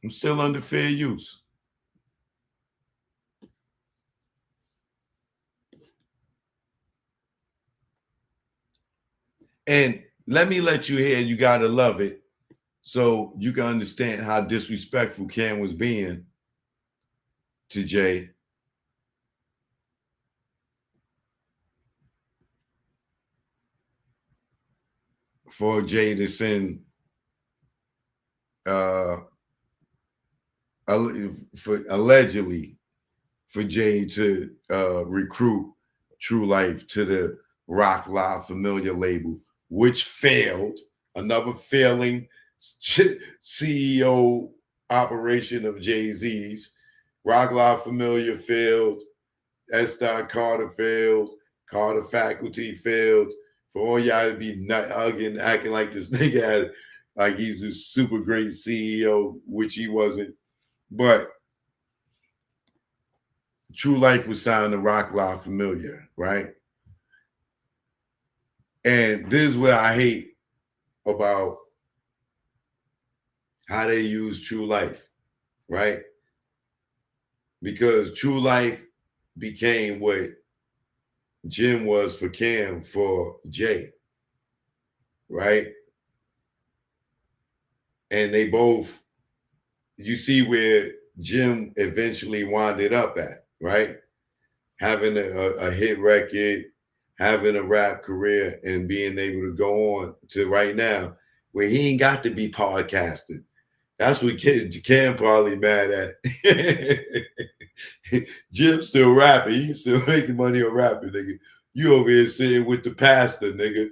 I'm still under fair use. And let me let you hear, you gotta love it, so you can understand how disrespectful Cam was being to Jay. For Jay to send allegedly for Jay to recruit True Life to the Rock Live Familiar label, which failed. Another failing CEO operation of Jay-Z's. Rock Live Familiar failed. S. Carter failed. Carter Faculty failed. For all y'all to be nut hugging, acting like this nigga had, like he's this super great CEO, which he wasn't. But True Life was signed to Rock Live Familiar, right? And this is what I hate about how they use True Life, right? Because True Life became what Jim was for Cam for Jay, right? And they both, you see where Jim eventually winded up at, right? Having a hit record, having a rap career, and being able to go on to right now where he ain't got to be podcasting. That's what Cam probably mad at. Jim's still rapping. He's still making money on rapping, nigga. You over here sitting with the pastor, nigga.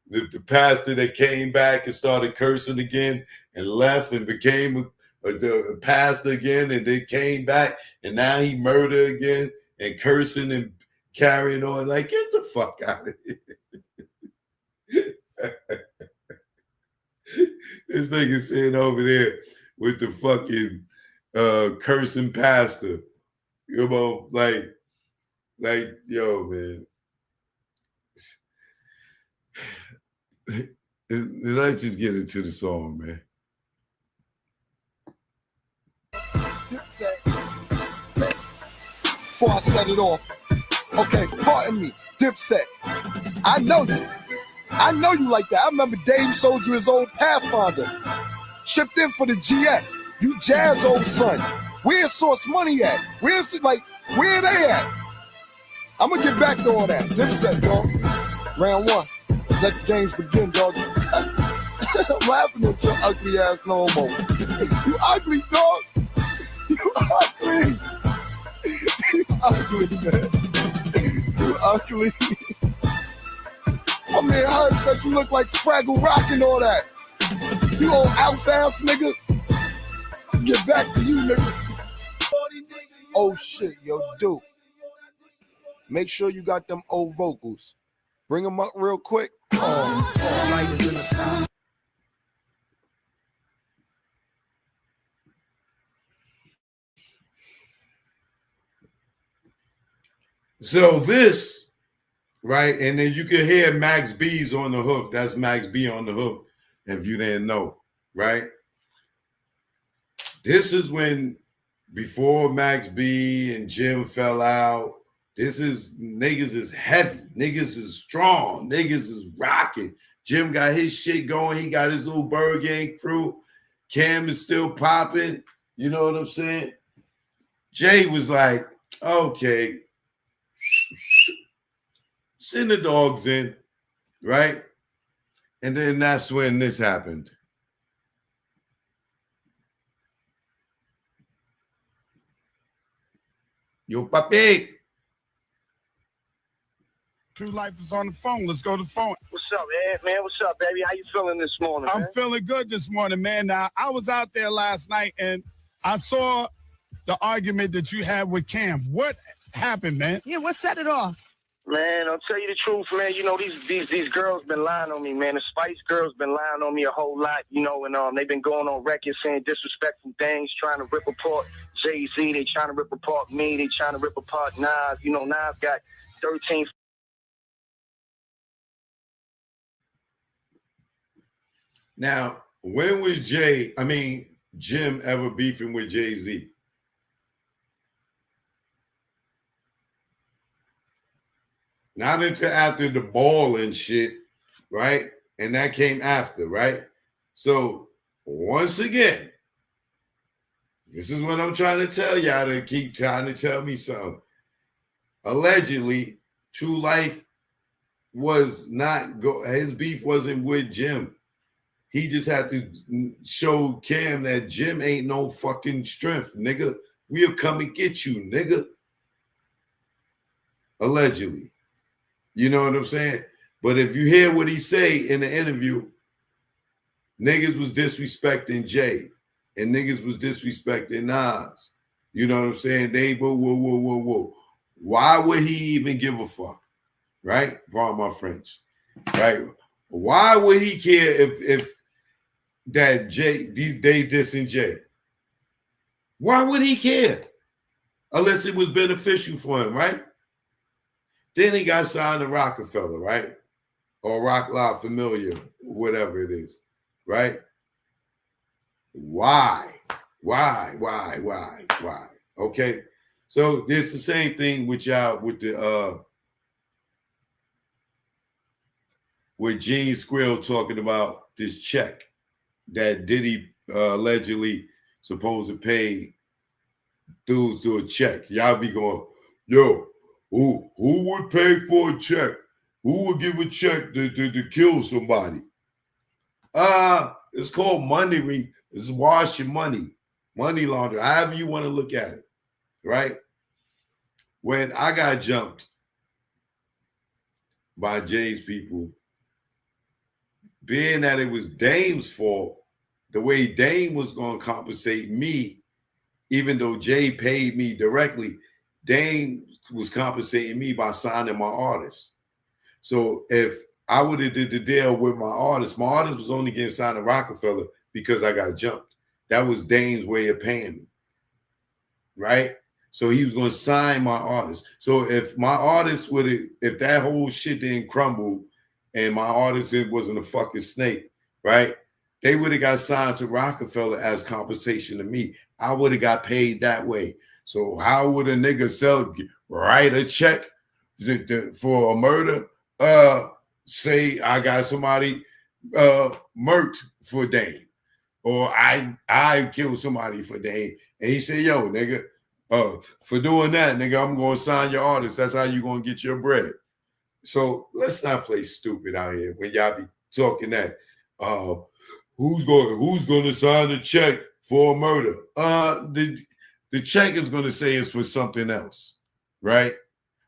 The pastor that came back and started cursing again and left and became a pastor again, and then came back and now he murdered again and cursing and carrying on. Like, get the fuck out of here. This nigga sitting over there with the fucking cursing pastor. You know, like, yo, man. Let's just get into the song, man. Dipset. Before I set it off, okay, pardon me, Dipset. I know you. I know you like that. I remember Dave sold you his old Pathfinder. Chipped in for the GS. You Jazz old son. Where's Source Money at? Where they at? I'm gonna get back to all that. Dipset, dog. Round one. Let the games begin, dog. I'm laughing at your ugly ass no more. You ugly, dog. You ugly. You ugly, man. You ugly. My man Hud said you look like Fraggle Rock and all that. You old outfast nigga. Get back to you, nigga. Oh shit, yo, dude. Make sure you got them old vocals. Bring them up real quick. So this, right, and then you can hear Max B's on the hook. That's Max B on the hook, if you didn't know, right? This is when, before Max B and Jim fell out, this is, niggas is heavy. Niggas is strong. Niggas is rocking. Jim got his shit going. He got his little Bird Gang crew. Cam is still popping. You know what I'm saying? Jay was like, okay, send the dogs in, right? And then that's when this happened. Yo, papi. True Life is on the phone. Let's go to the phone. What's up, man? What's up, baby? How you feeling this morning, I'm man? feeling good this morning, man. Now, I was out there last night, and I saw the argument that you had with Cam. What happened, man? Yeah, what set it off? Man, I'll tell you the truth, man. You know, these girls been lying on me, man. The Spice Girls been lying on me a whole lot, you know, and they've been going on record saying disrespectful things, trying to rip apart Jay-Z. They trying to rip apart me. They trying to rip apart Nas. You know, Nas got 13. Now, when was Jay, I mean, Jim ever beefing with Jay-Z. Not until after the ball and shit, right? And that came after, right? So once again, this is what I'm trying to tell y'all to keep trying to tell me something. Allegedly, True Life was not his beef wasn't with Jim. He just had to show Cam that Jim ain't no fucking strength, nigga. We'll come and get you, nigga. Allegedly. You know what I'm saying? But if you hear what he say in the interview, niggas was disrespecting Jay and niggas was disrespecting Nas. You know what I'm saying? They whoa. Why would he even give a fuck? Right? Pardon my French. Right? Why would he care if that Jay, they dissing Jay? Why would he care? Unless it was beneficial for him, right? Then he got signed to Rockefeller, right? Or Rock La Familia, whatever it is, right? Why? Okay. So it's the same thing with y'all with the with Gene Squill talking about this check that Diddy allegedly supposed to pay dudes to a check. Y'all be going, yo, who would pay for a check? Who would give a check to kill somebody? It's called money. It's washing money laundering, however you want to look at it, right? When I got jumped by Jay's people, being that it was Dame's fault, the way Dame was going to compensate me, even though Jay paid me directly, Dame was compensating me by signing my artist. So if I would have did the deal with my artist was only getting signed to Rockefeller because I got jumped. That was Dame's way of paying me, right? So he was going to sign my artist. So if my artist if that whole shit didn't crumble and my artist wasn't a fucking snake, right? They would have got signed to Rockefeller as compensation to me. I would have got paid that way. So how would a nigga write a check for a murder? Say I got somebody murked for Dame, or I killed somebody for Dame, and he said, "Yo, nigga, for doing that, nigga, I'm gonna sign your artist. That's how you gonna get your bread." So let's not play stupid out here when y'all be talking that. Who's going to sign the check for a murder? The check is going to say it's for something else, right?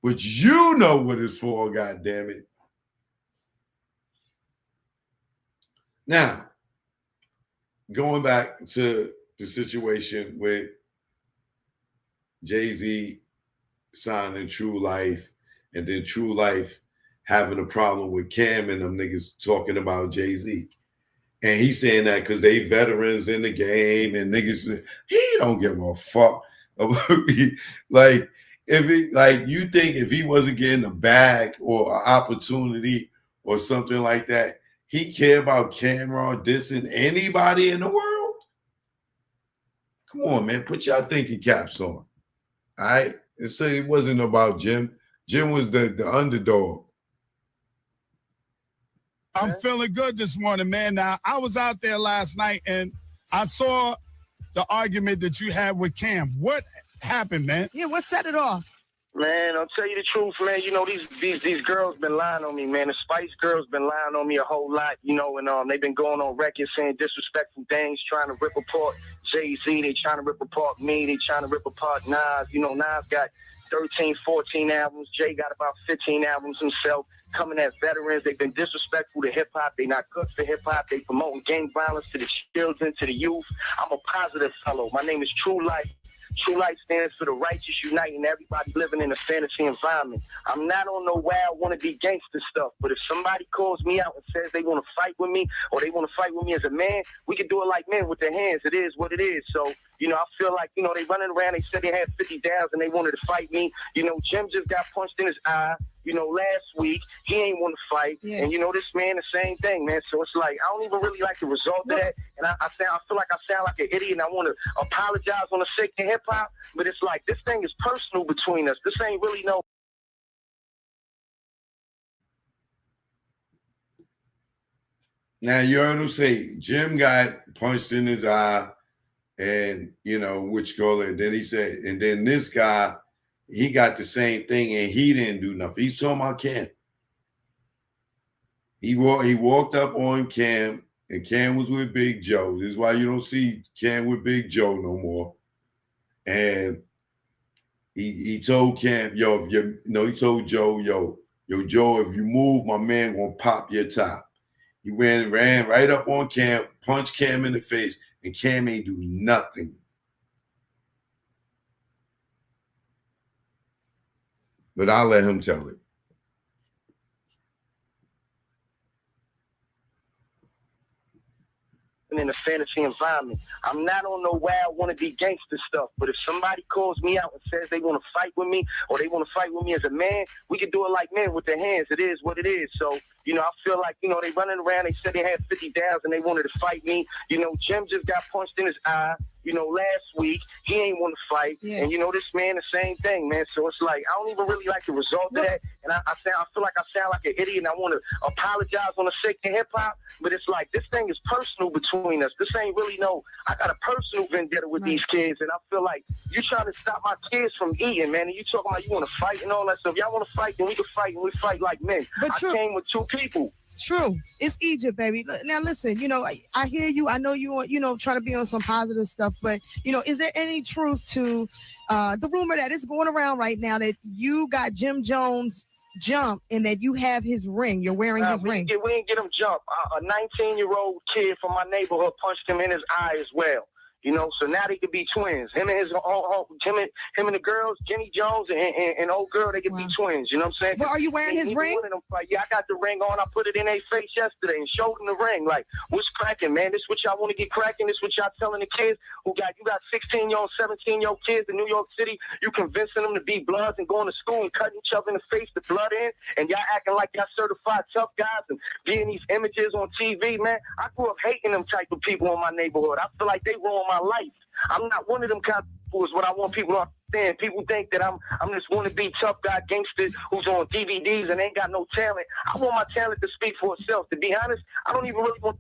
But you know what it's for, goddamn it. Now, going back to the situation with Jay-Z signing True Life, and then True Life having a problem with Cam and them niggas talking about Jay-Z. And he's saying that because they veterans in the game and niggas, he don't give a fuck about me. Like, you think if he wasn't getting a bag or an opportunity or something like that, he care about Cameron dissing anybody in the world? Come on, man, put y'all thinking caps on. All right? And say it wasn't about Jim. Jim was the underdog. I'm feeling good this morning, man. Now, I was out there last night and I saw the argument that you had with Cam. What happened, man? Yeah, what set it off? Man, I'll tell you the truth, man. You know, these girls been lying on me, man. The Spice Girls been lying on me a whole lot, you know, and they've been going on record saying disrespectful things, trying to rip apart Jay-Z. They trying to rip apart me. They trying to rip apart Nas. You know, Nas got 13, 14 albums. Jay got about 15 albums himself. Coming as veterans, they've been disrespectful to hip-hop. They not good for hip-hop. They promoting gang violence to the children, to the youth. I'm a positive fellow. My name is True Life. True Life stands for the righteous uniting everybody living in a fantasy environment. I'm not on no wild wannabe gangster stuff, but if somebody calls me out and says they want to fight with me or they want to fight with me as a man, we can do it like men with their hands. It is what it is. So, you know, I feel like, you know, they running around, they said they had 50 downs and they wanted to fight me. You know, Jim just got punched in his eye. last week he ain't want to fight, and this man the same thing, man. So it's like I don't even really like the result of that, and I feel like I sound like an idiot, and I want to apologize on the sake of hip hop, but it's like this thing is personal between us. This ain't really no. Now you heard him say Jim got punched in his eye, and which call it. Then he said, and then this guy, he got the same thing, and he didn't do nothing. He saw my Cam. He walked up on Cam, and Cam was with Big Joe. This is why you don't see Cam with Big Joe no more. And he told Cam, he told Joe, Joe, if you move, my man gonna pop your top. He ran right up on Cam, punched Cam in the face, and Cam ain't do nothing. But I'll let him tell it. In a fantasy environment, I'm not on no wild want to be gangster stuff, but if somebody calls me out and says they want to fight with me or they want to fight with me as a man, we can do it like men with their hands. It is what it is. So I feel like they running around, they said they had 50 downs and they wanted to fight me. Jim just got punched in his eye last week. He ain't want to fight, and this man the same thing, man. So it's like I don't even really like the result of that, and I feel like I sound like an idiot, and I want to apologize on the sake of hip hop, but it's like this thing is personal between us. This ain't really I got a personal vendetta with these kids, and I feel like you trying to stop my kids from eating, man, and you talking about you want to fight and all that stuff. Y'all want to fight, then we can fight, and we fight like men. But I came with two people. True. It's Egypt, baby. Now, listen, I hear you. I know you want, trying to be on some positive stuff, but, is there any truth to the rumor that is going around right now that you got Jim Jones jump and that you have his ring? You're wearing his ring. We didn't get him jump. A 19-year-old kid from my neighborhood punched him in his eye as well. So now they could be twins. Him and him and the girls, Jenny Jones and old girl, they could be twins. You know what I'm saying? Well, are you wearing his ring? Yeah, I got the ring on. I put it in their face yesterday and showed them the ring. Like, what's cracking, man? This what y'all want to get cracking? This what y'all telling the kids you got 16-year-old, 17-year-old kids in New York City. You convincing them to be bloods and going to school and cutting each other in the face, the blood in, and y'all acting like y'all certified tough guys and being these images on TV, man. I grew up hating them type of people in my neighborhood. I feel like they ruined my life. I'm not one of them kind of people is what I want people to understand. People think that I'm this wannabe tough guy gangster who's on DVDs and ain't got no talent. I want my talent to speak for itself. To be honest, I don't even really want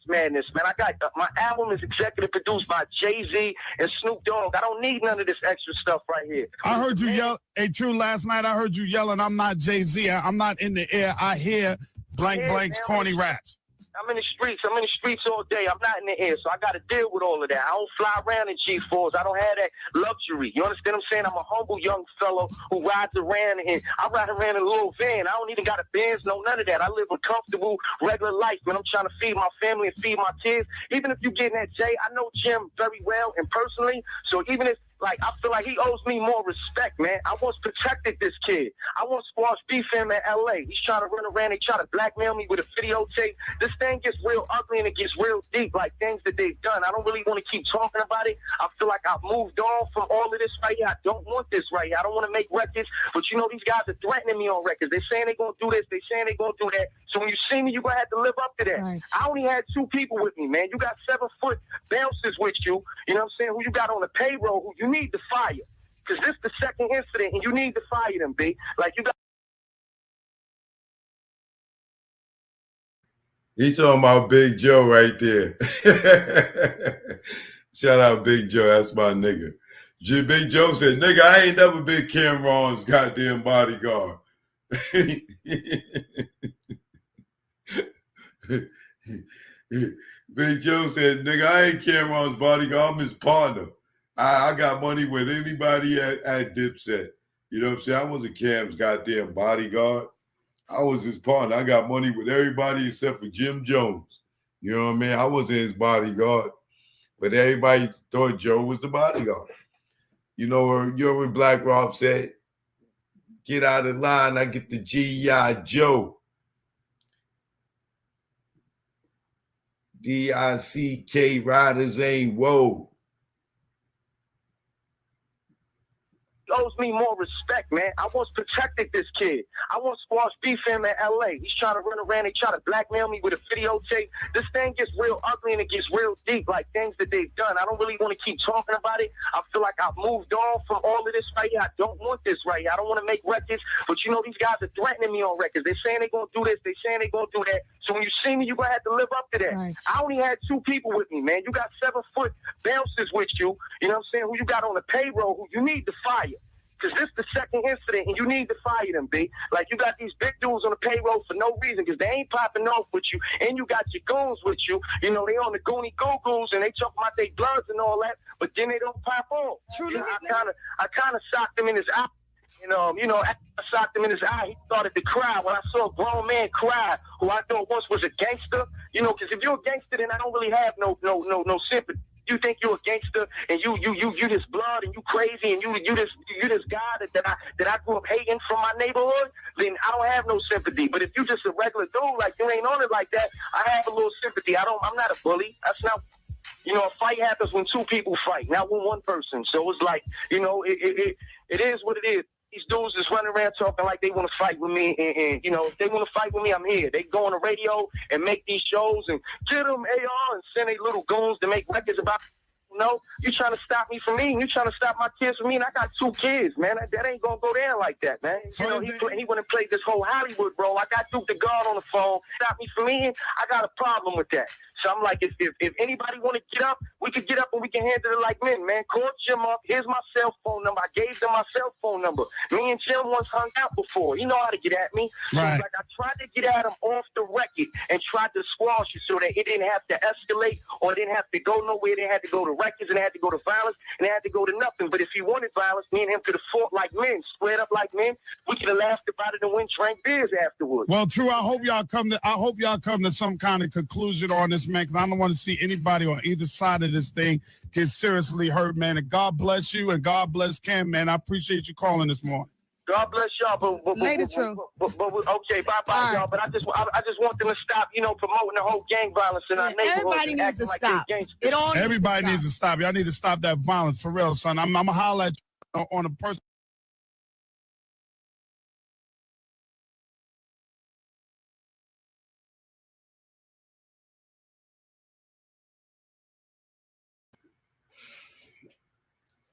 madness, man. I got my album is executive produced by Jay-Z and Snoop Dogg. I don't need none of this extra stuff right here. I heard you yell. Hey, True, last night I heard you yelling, I'm not Jay-Z. I'm not in the air. I hear blank's corny raps. I'm in the streets. I'm in the streets all day. I'm not in the air, so I got to deal with all of that. I don't fly around in G4s. I don't have that luxury. You understand what I'm saying? I'm a humble young fellow who rides around, and I ride around in a little van. I don't even got a Benz, none of that. I live a comfortable, regular life, man. I'm trying to feed my family and feed my kids. Even if you getting that Jay, I know Jim very well and personally, so even if I feel like he owes me more respect, man. I once protected this kid. I once squashed beef him in L.A. He's trying to run around. They try to blackmail me with a videotape. This thing gets real ugly and it gets real deep, like things that they've done. I don't really want to keep talking about it. I feel like I've moved on from all of this right here. I don't want this right here. I don't want to make records, but these guys are threatening me on records. They're saying they're going to do this. They're saying they're going to do that. So when you see me, you're going to have to live up to that. Right. I only had 2 people with me, man. You got 7-foot bouncers with you. You know what I'm saying? Who you got on the payroll who you need to fire. Because this is the second incident, and you need to fire them, B. Like, you got... He talking about Big Joe right there. Shout out Big Joe. That's my nigga. Big Joe said, nigga, I ain't never been Cameron's goddamn bodyguard. Big Joe said, nigga, I ain't Cameron's bodyguard. I'm his partner. I got money with anybody at Dipset. You know what I'm saying? I wasn't Cam's goddamn bodyguard. I was his partner. I got money with everybody except for Jim Jones. You know what I mean? I wasn't his bodyguard. But everybody thought Joe was the bodyguard. You know when Black Rob said, get out of line, I get the G.I. Joe. DICK riders ain't whoa. owes me more respect, man. I once protected this kid. I once squashed beef him in L.A. He's trying to run around. They try to blackmail me with a videotape. This thing gets real ugly and it gets real deep, like things that they've done. I don't really want to keep talking about it. I feel like I've moved on from all of this right here. I don't want this right here. I don't want to make records, but you know these guys are threatening me on records. They're saying they're going to do this. They're saying they're going to do that. So when you see me, you're going to have to live up to that. Right. I only had 2 people with me, man. You got 7-foot bouncers with you. You know what I'm saying? Who you got on the payroll who you need to fire. Because this is the second incident, and you need to fire them, B. Like, you got these big dudes on the payroll for no reason because they ain't popping off with you, and you got your goons with you. You know, they on the goony go-goos, and they talk about their bloods and all that, but then they don't pop off. Truly, you know, I kind of socked him in his eye. And, you know, after I socked him in his eye, he started to cry. When I saw a grown man cry, who I thought once was a gangster, you know, because if you're a gangster, then I don't really have no sympathy. You think you're a gangster and you this blood and you crazy and you this guy that I grew up hating from my neighborhood, then I don't have no sympathy. But if you just a regular dude, like you ain't on it like that, I have a little sympathy. I'm not a bully. That's not. You know, a fight happens when 2 people fight, not when 1 person. So it's like, you know, it is what it is. These dudes is running around talking like they want to fight with me, and you know, if they want to fight with me, I'm here. They go on the radio and make these shows and get them AR and send their little goons to make records about. You know, you trying to stop me from eating. You trying to stop my kids from eating. I got 2 kids, man. That ain't gonna go down like that, man. You know, he went and played this whole Hollywood role. I got Duke the God on the phone. Stop me from eating. I got a problem with that. So I'm like, if anybody want to get up, we could get up and we can handle it like men, man. Call Jim up. Here's my cell phone number. I gave them my cell phone number. Me and Jim once hung out before. You know how to get at me. So Right. like I tried to get at him off the record and tried to squash it so that it didn't have to escalate or it didn't have to go nowhere. It didn't have to go to records and it had to go to violence and it had to go to nothing. But if he wanted violence, me and him could have fought like men, squared up like men. We could have laughed about it and went drank beers afterwards. Well, True, I hope y'all come to some kind of conclusion on this, man, because I don't want to see anybody on either side of this thing get seriously hurt, man. And God bless you and God bless Cam, man. I appreciate you calling this morning. God bless y'all, but okay, bye, y'all. But I just want them to stop, you know, promoting the whole gang violence in our neighborhood. Everybody needs to stop. It all Everybody needs to stop. Y'all need to stop that violence for real, son. I'm gonna holler at you on a person.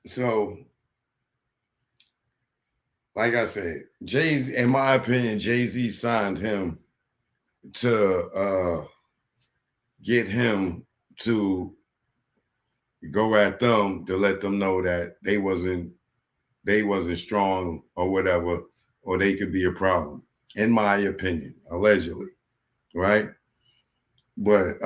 So, like I said, Jay-Z, in my opinion, Jay-Z signed him to get him to go at them to let them know that they wasn't strong or whatever, or they could be a problem, in my opinion, allegedly, right? But